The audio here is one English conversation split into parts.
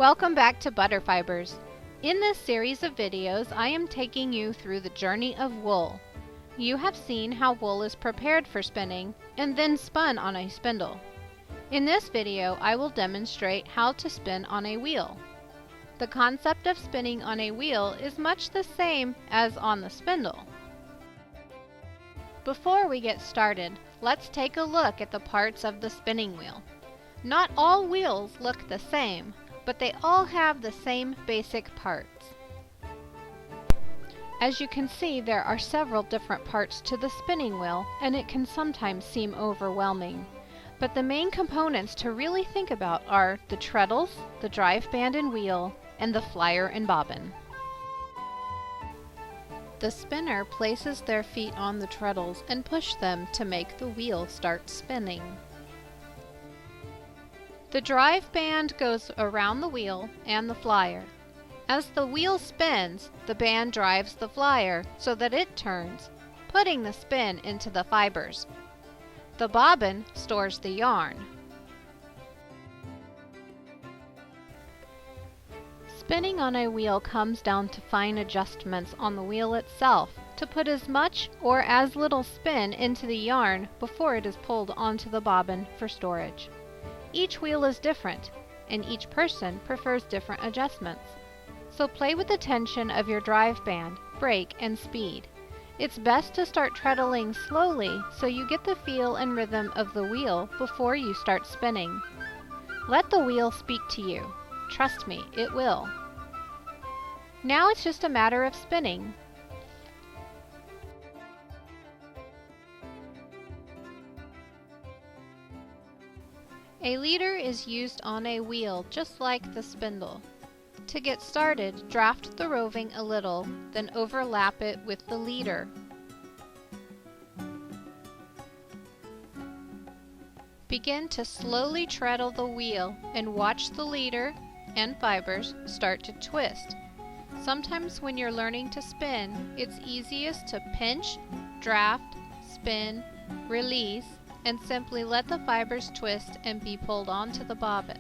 Welcome back to ButterFibers. In this series of videos, I am taking you through the journey of wool. You have seen how wool is prepared for spinning and then spun on a spindle. In this video, I will demonstrate how to spin on a wheel. The concept of spinning on a wheel is much the same as on the spindle. Before we get started, let's take a look at the parts of the spinning wheel. Not all wheels look the same, but they all have the same basic parts. As you can see, there are several different parts to the spinning wheel, and it can sometimes seem overwhelming. But the main components to really think about are the treadles, the drive band and wheel, and the flyer and bobbin. The spinner places their feet on the treadles and push them to make the wheel start spinning. The drive band goes around the wheel and the flyer. As the wheel spins, the band drives the flyer so that it turns, putting the spin into the fibers. The bobbin stores the yarn. Spinning on a wheel comes down to fine adjustments on the wheel itself to put as much or as little spin into the yarn before it is pulled onto the bobbin for storage. Each wheel is different, and each person prefers different adjustments. So play with the tension of your drive band, brake, and speed. It's best to start treadling slowly so you get the feel and rhythm of the wheel before you start spinning. Let the wheel speak to you. Trust me, it will. Now it's just a matter of spinning. A leader is used on a wheel just like the spindle. To get started, draft the roving a little, then overlap it with the leader. Begin to slowly treadle the wheel and watch the leader and fibers start to twist. Sometimes when you're learning to spin, it's easiest to pinch, draft, spin, release, and simply let the fibers twist and be pulled onto the bobbin.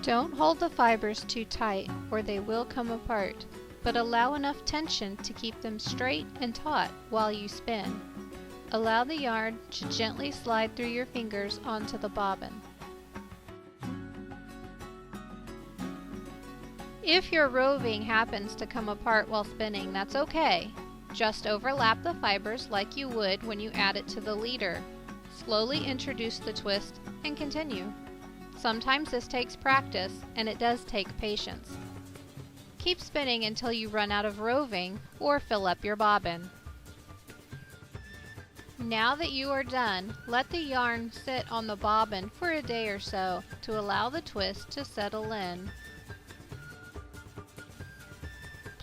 Don't hold the fibers too tight or they will come apart, but allow enough tension to keep them straight and taut while you spin. Allow the yarn to gently slide through your fingers onto the bobbin. If your roving happens to come apart while spinning, that's okay. Just overlap the fibers like you would when you add it to the leader. Slowly introduce the twist and continue. Sometimes this takes practice, and it does take patience. Keep spinning until you run out of roving or fill up your bobbin. Now that you are done, let the yarn sit on the bobbin for a day or so to allow the twist to settle in.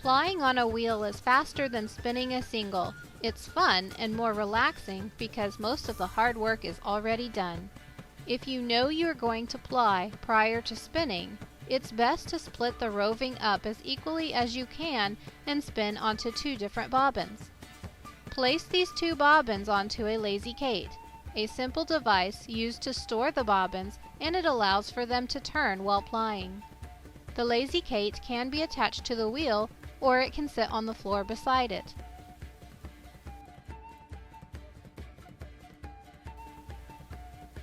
Plying on a wheel is faster than spinning a single. It's fun and more relaxing because most of the hard work is already done. If you know you are going to ply prior to spinning, it's best to split the roving up as equally as you can and spin onto two different bobbins. Place these two bobbins onto a lazy Kate, a simple device used to store the bobbins, and it allows for them to turn while plying. The lazy Kate can be attached to the wheel or it can sit on the floor beside it.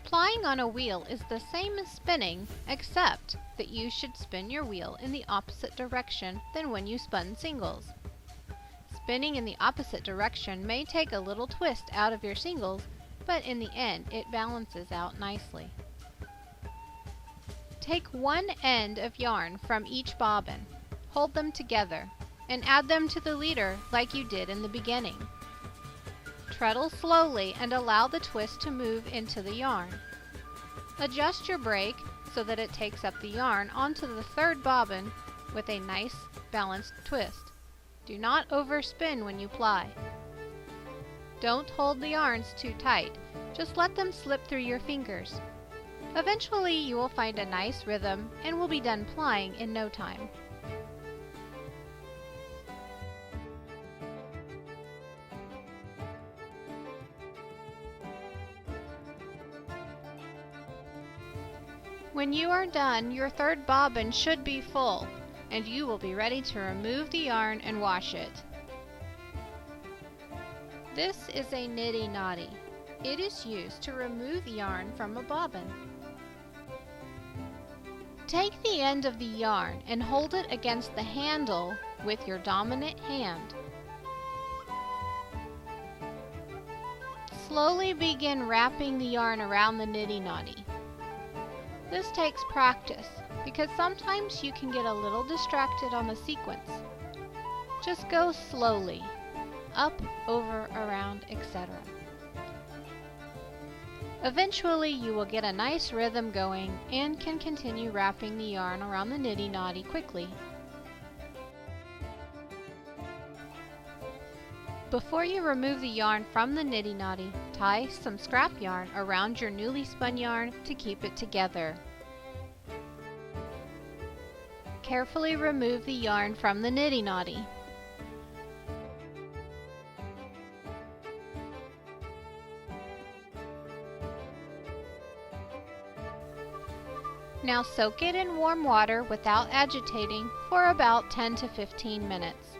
Plying on a wheel is the same as spinning, except that you should spin your wheel in the opposite direction than when you spun singles. Spinning in the opposite direction may take a little twist out of your singles, but in the end it balances out nicely. Take one end of yarn from each bobbin, hold them together, and add them to the leader like you did in the beginning. Treadle slowly and allow the twist to move into the yarn. Adjust your brake so that it takes up the yarn onto the third bobbin with a nice balanced twist. Do not overspin when you ply. Don't hold the yarns too tight, just let them slip through your fingers. Eventually you will find a nice rhythm and will be done plying in no time. When you are done, your third bobbin should be full, and you will be ready to remove the yarn and wash it. This is a niddy noddy. It is used to remove yarn from a bobbin. Take the end of the yarn and hold it against the handle with your dominant hand. Slowly begin wrapping the yarn around the niddy noddy. This takes practice because sometimes you can get a little distracted on the sequence. Just go slowly, up, over, around, etc. Eventually you will get a nice rhythm going and can continue wrapping the yarn around the niddy noddy quickly. Before you remove the yarn from the niddy noddy, tie some scrap yarn around your newly spun yarn to keep it together. Carefully remove the yarn from the niddy noddy. Now soak it in warm water without agitating for about 10 to 15 minutes.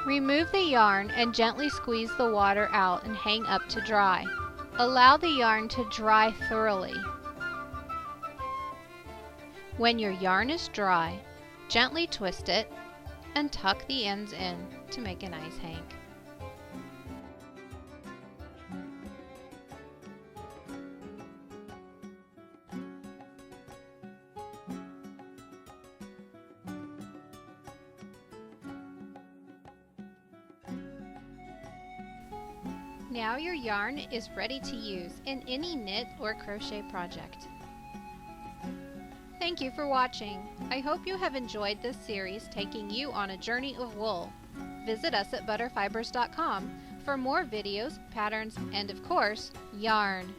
Remove the yarn and gently squeeze the water out and hang up to dry. Allow the yarn to dry thoroughly. When your yarn is dry, gently twist it and tuck the ends in to make a nice hank. Now your yarn is ready to use in any knit or crochet project. Thank you for watching. I hope you have enjoyed this series taking you on a journey of wool. Visit us at ButterFibers.com for more videos, patterns, and of course, yarn.